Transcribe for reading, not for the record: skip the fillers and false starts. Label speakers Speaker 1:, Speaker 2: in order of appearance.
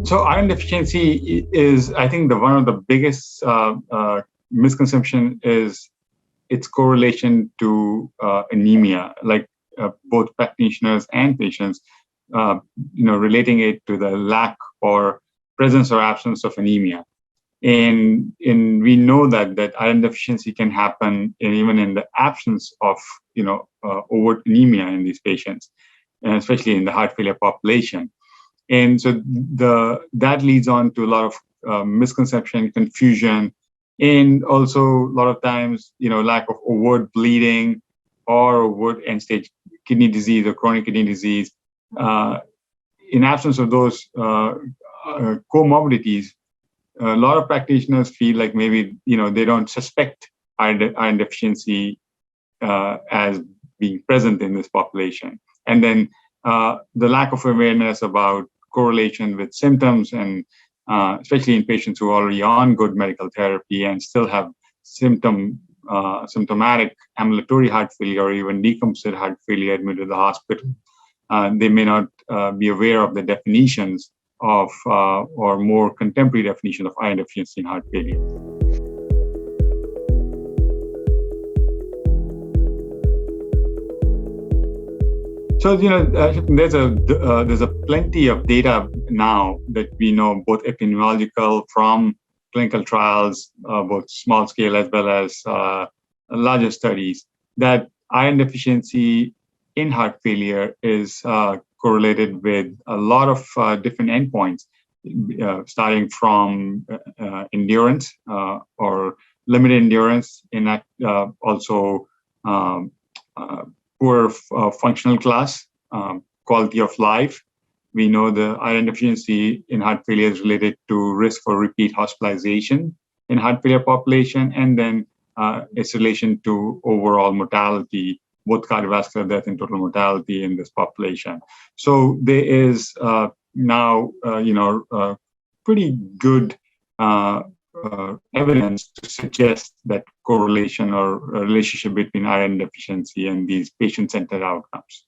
Speaker 1: So iron deficiency is, I think, the one of the biggest misconception is its correlation to anemia. Like both practitioners and patients, relating it to the lack or presence or absence of anemia. And we know that iron deficiency can happen even in the absence of overt anemia in these patients, and especially in the heart failure population. And so that leads on to a lot of misconception, confusion, and also a lot of times, lack of overt bleeding or overt end-stage kidney disease or chronic kidney disease. In absence of those comorbidities, a lot of practitioners feel like maybe they don't suspect iron deficiency as being present in this population, and then the lack of awareness about correlation with symptoms, and especially in patients who are already on good medical therapy and still have symptomatic ambulatory heart failure or even decompensated heart failure admitted to the hospital. They may not be aware of the definitions of or more contemporary definition of iron deficiency in heart failure. So there's a plenty of data now that we know, both epidemiological from clinical trials, both small scale as well as larger studies, that iron deficiency in heart failure is correlated with a lot of different endpoints, starting from endurance or limited endurance, in that also poor functional class, quality of life. We know the iron deficiency in heart failure is related to risk for repeat hospitalization in heart failure population, and then its relation to overall mortality, both cardiovascular death and total mortality in this population. So there is now, pretty good evidence to suggest that correlation or relationship between iron deficiency and these patient-centered outcomes.